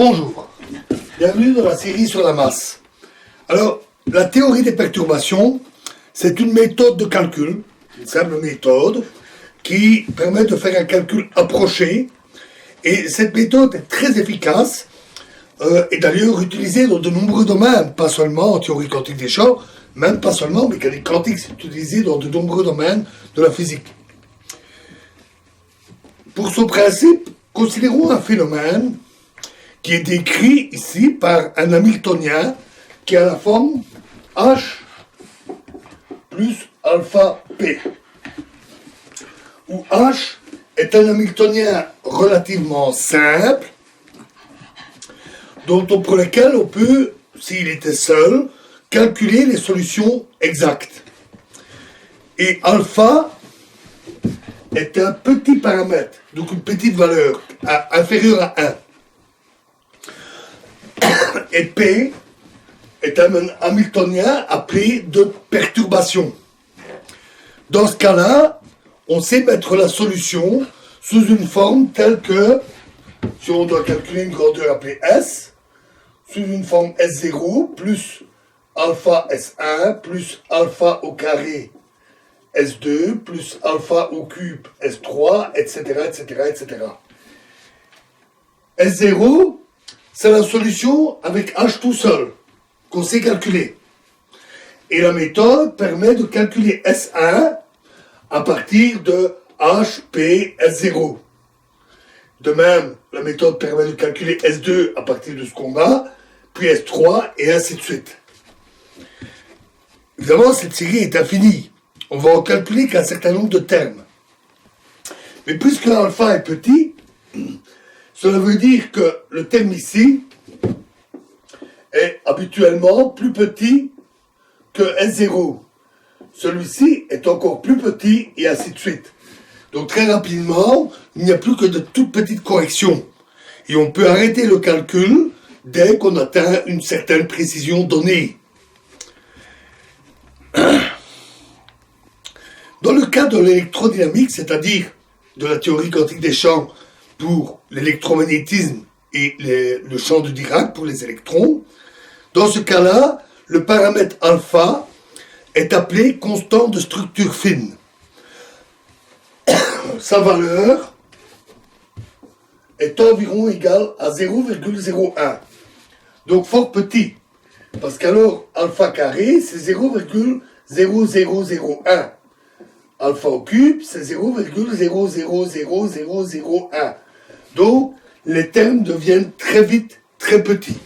Bonjour, bienvenue dans la série sur la masse. Alors, la théorie des perturbations, c'est une méthode de calcul, une simple méthode, qui permet de faire un calcul approché. Et cette méthode est très efficace, et d'ailleurs utilisée dans de nombreux domaines, pas seulement en théorie quantique des champs, même pas seulement en mécanique quantique, c'est utilisé dans de nombreux domaines de la physique. Pour ce principe, considérons un phénomène qui est décrit ici par un Hamiltonien qui a la forme H plus alpha P, où H est un Hamiltonien relativement simple, pour lequel on peut, s'il était seul, calculer les solutions exactes. Et alpha est un petit paramètre, donc une petite valeur, inférieure à 1. Et P est un Hamiltonien appelé de perturbation. Dans ce cas-là, on sait mettre la solution sous une forme telle que, si on doit calculer une grandeur appelée S, sous une forme S0 plus alpha S1 plus alpha au carré S2 plus alpha au cube S3, etc., etc., etc. S0, c'est la solution avec H tout seul, qu'on sait calculer. Et la méthode permet de calculer S1 à partir de HP S0. De même, la méthode permet de calculer S2 à partir de ce qu'on a, puis S3, et ainsi de suite. Évidemment, cette série est infinie. On va en calculer qu'un certain nombre de termes. Mais puisque alpha est petit, cela veut dire que le terme ici est habituellement plus petit que S0. Celui-ci est encore plus petit, et ainsi de suite. Donc très rapidement, il n'y a plus que de toutes petites corrections. Et on peut arrêter le calcul dès qu'on atteint une certaine précision donnée. Dans le cas de l'électrodynamique, c'est-à-dire de la théorie quantique des champs pour l'électromagnétisme et le champ de Dirac pour les électrons, dans ce cas-là, le paramètre alpha est appelé constant de structure fine. Sa valeur est environ égale à 0,01. Donc fort petit. Parce qu'alors, alpha carré, c'est 0,0001. Alpha au cube, c'est 0,000001. Donc, les termes deviennent très vite très petits.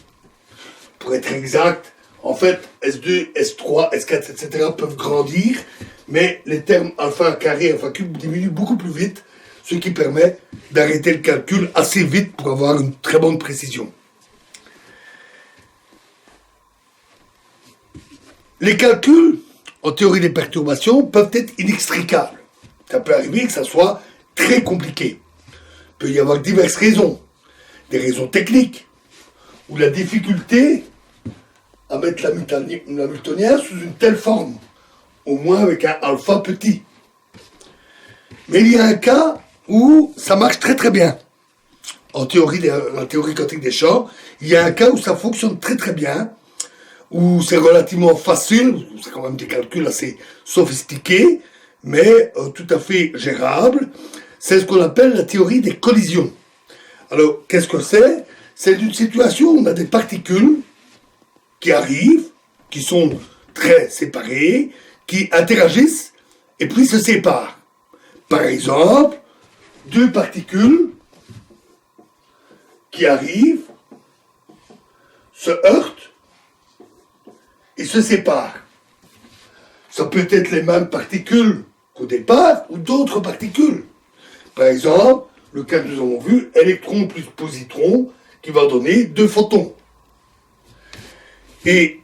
Pour être exact, en fait, S2, S3, S4, etc. peuvent grandir, mais les termes alpha carré, alpha cube diminuent beaucoup plus vite, ce qui permet d'arrêter le calcul assez vite pour avoir une très bonne précision. Les calculs en théorie des perturbations peuvent être inextricables. Ça peut arriver que ça soit très compliqué. Il peut y avoir diverses raisons. Des raisons techniques, ou la difficulté à mettre l'hamiltonien sous une telle forme, au moins avec un alpha petit. Mais il y a un cas où ça marche très très bien. En la théorie quantique des champs, il y a un cas où ça fonctionne très très bien, où c'est relativement facile, c'est quand même des calculs assez sophistiqués, mais tout à fait gérables. C'est ce qu'on appelle la théorie des collisions. Alors, qu'est-ce que c'est? C'est une situation où on a des particules qui arrivent, qui sont très séparées, qui interagissent et puis se séparent. Par exemple, deux particules qui arrivent, se heurtent et se séparent. Ça peut être les mêmes particules qu'au départ ou d'autres particules. Par exemple, le cas que nous avons vu, électron plus positron, qui va donner deux photons. Et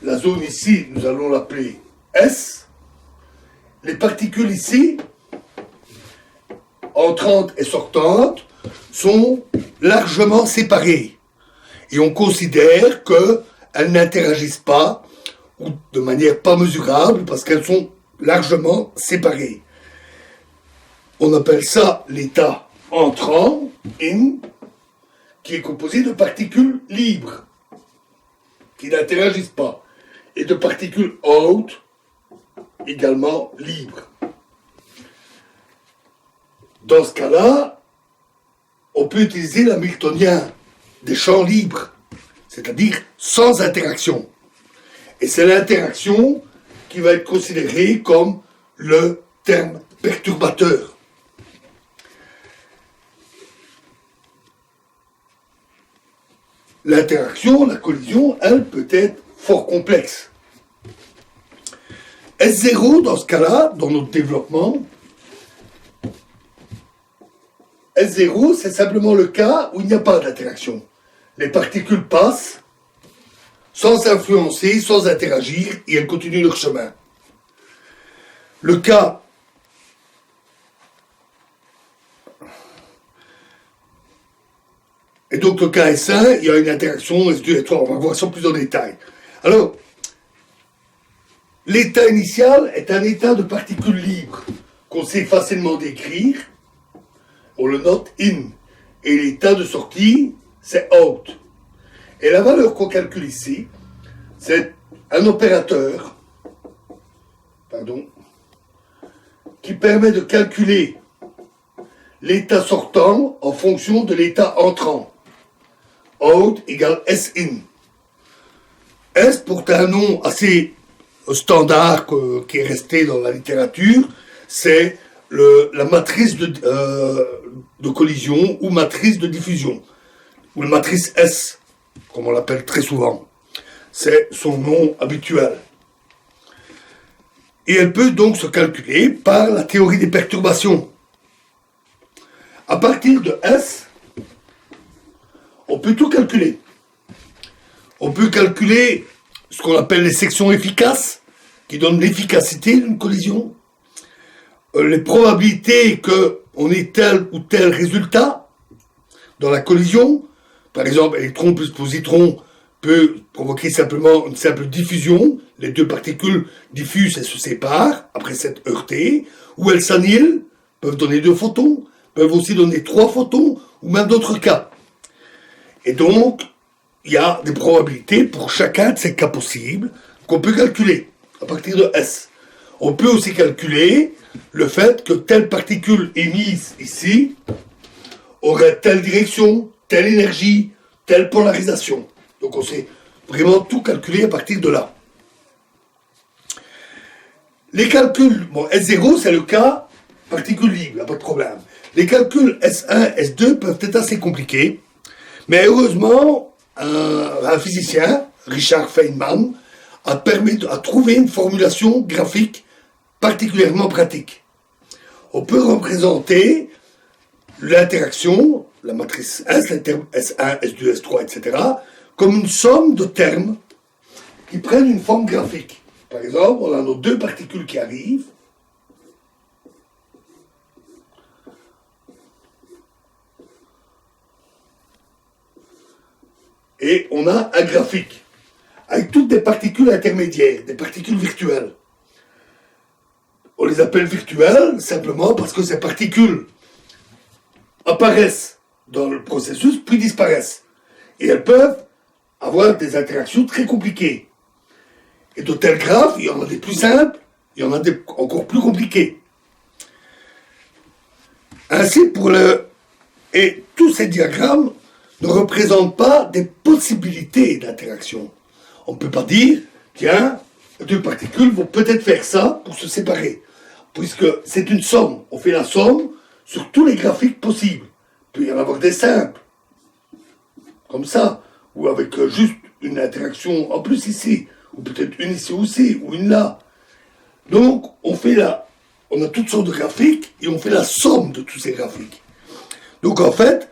la zone ici, nous allons l'appeler S. Les particules ici, entrantes et sortantes, sont largement séparées. Et on considère qu'elles n'interagissent pas, ou de manière pas mesurable, parce qu'elles sont largement séparées. On appelle ça l'état entrant, in, qui est composé de particules libres, qui n'interagissent pas, et de particules hautes, également libres. Dans ce cas-là, on peut utiliser l'hamiltonien des champs libres, c'est-à-dire sans interaction. Et c'est l'interaction qui va être considérée comme le terme perturbateur. L'interaction, la collision, elle peut être fort complexe. S0, dans ce cas-là, dans notre développement, S0, c'est simplement le cas où il n'y a pas d'interaction. Les particules passent sans influencer, sans interagir, et elles continuent leur chemin. Le cas et donc le cas S1, il y a une interaction S2 et S3, on va voir ça plus en détail. Alors, l'état initial est un état de particules libres qu'on sait facilement décrire, on le note in, et l'état de sortie, c'est out. Et la valeur qu'on calcule ici, c'est un opérateur, qui permet de calculer l'état sortant en fonction de l'état entrant. Out égale S in. S porte un nom assez standard qui est resté dans la littérature, c'est la matrice de collision ou matrice de diffusion, ou la matrice S, comme on l'appelle très souvent. C'est son nom habituel. Et elle peut donc se calculer par la théorie des perturbations. À partir de S, on peut tout calculer. On peut calculer ce qu'on appelle les sections efficaces, qui donnent l'efficacité d'une collision, les probabilités qu'on ait tel ou tel résultat dans la collision. Par exemple, électron plus positron peut provoquer simplement une simple diffusion. Les deux particules diffusent et se séparent après s'être heurtées, ou elles s'annihilent, peuvent donner 2 photons, peuvent aussi donner 3 photons, ou même d'autres cas. Et donc, il y a des probabilités pour chacun de ces cas possibles qu'on peut calculer à partir de S. On peut aussi calculer le fait que telle particule émise ici aurait telle direction, telle énergie, telle polarisation. Donc on sait vraiment tout calculer à partir de là. Les calculs, S0 c'est le cas particule libre, il n'y a pas de problème. Les calculs S1, S2 peuvent être assez compliqués, mais heureusement, un physicien, Richard Feynman, a trouvé une formulation graphique particulièrement pratique. On peut représenter l'interaction, la matrice S, les termes S1, S2, S3, etc., comme une somme de termes qui prennent une forme graphique. Par exemple, on a nos 2 particules qui arrivent, et on a un graphique avec toutes des particules intermédiaires, des particules virtuelles. On les appelle virtuelles simplement parce que ces particules apparaissent dans le processus puis disparaissent. Et elles peuvent avoir des interactions très compliquées. Et de tels graphes, il y en a des plus simples, il y en a des encore plus compliqués. Ainsi, et tous ces diagrammes ne représentent pas des possibilités d'interaction. On ne peut pas dire, tiens, 2 particules vont peut-être faire ça pour se séparer. Puisque c'est une somme. On fait la somme sur tous les graphiques possibles. Il peut y en avoir des simples, comme ça, ou avec juste une interaction en plus ici, ou peut-être une ici aussi, ou une là. Donc, on a toutes sortes de graphiques, et on fait la somme de tous ces graphiques. Donc, en fait,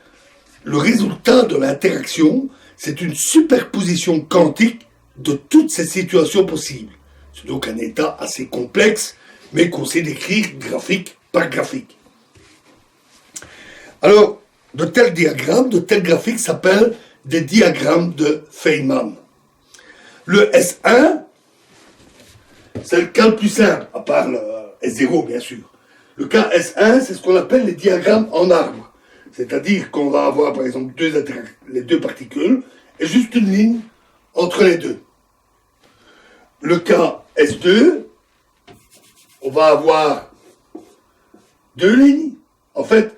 le résultat de l'interaction, c'est une superposition quantique de toutes ces situations possibles. C'est donc un état assez complexe, mais qu'on sait décrire graphique par graphique. Alors, de tels diagrammes, de tels graphiques s'appellent des diagrammes de Feynman. Le S1, c'est le cas le plus simple, à part le S0 bien sûr. Le cas S1, c'est ce qu'on appelle les diagrammes en arbre. C'est-à-dire qu'on va avoir par exemple les deux particules et juste une ligne entre les deux. Le cas S2, on va avoir deux lignes. En fait,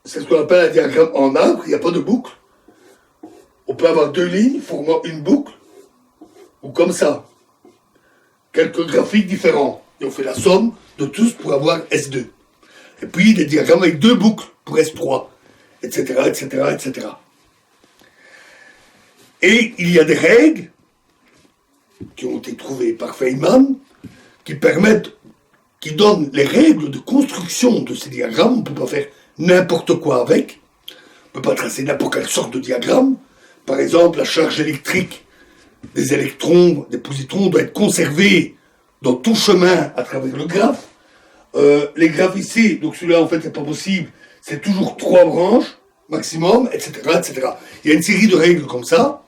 c'est ce qu'on appelle un diagramme en arbre, il n'y a pas de boucle. On peut avoir deux lignes formant une boucle, ou comme ça. Quelques graphiques différents. Et on fait la somme de tous pour avoir S2. Et puis des diagrammes avec deux boucles pour S3, etc., etc., etc. Et il y a des règles qui ont été trouvées par Feynman qui donnent les règles de construction de ces diagrammes. On ne peut pas faire n'importe quoi avec. On ne peut pas tracer n'importe quelle sorte de diagramme. Par exemple, la charge électrique des électrons, des positrons doit être conservée dans tout chemin à travers le graphe. Les graphes ici, donc celui-là en fait c'est pas possible, c'est toujours 3 branches maximum, etc., etc. Il y a une série de règles comme ça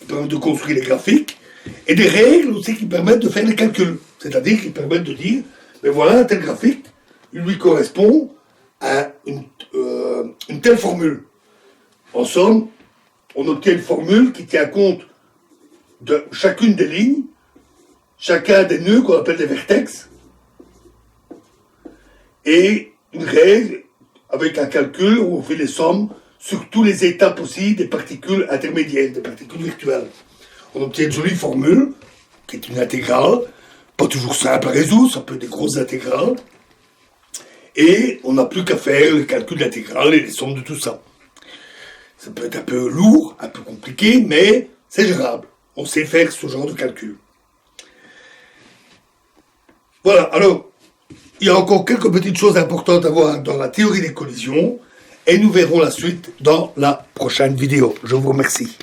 qui permettent de construire les graphiques et des règles aussi qui permettent de faire les calculs, c'est-à-dire qui permettent de dire, mais voilà un tel graphique, il lui correspond à une telle formule. En somme, on obtient une formule qui tient compte de chacune des lignes, chacun des nœuds qu'on appelle des vertex, et une règle avec un calcul où on fait les sommes sur tous les états possibles des particules intermédiaires, des particules virtuelles. On obtient une jolie formule, qui est une intégrale, pas toujours simple à résoudre, ça peut être des grosses intégrales, et on n'a plus qu'à faire le calcul de l'intégrale et les sommes de tout ça. Ça peut être un peu lourd, un peu compliqué, mais c'est gérable. On sait faire ce genre de calcul. Voilà, alors, il y a encore quelques petites choses importantes à voir dans la théorie des collisions, et nous verrons la suite dans la prochaine vidéo. Je vous remercie.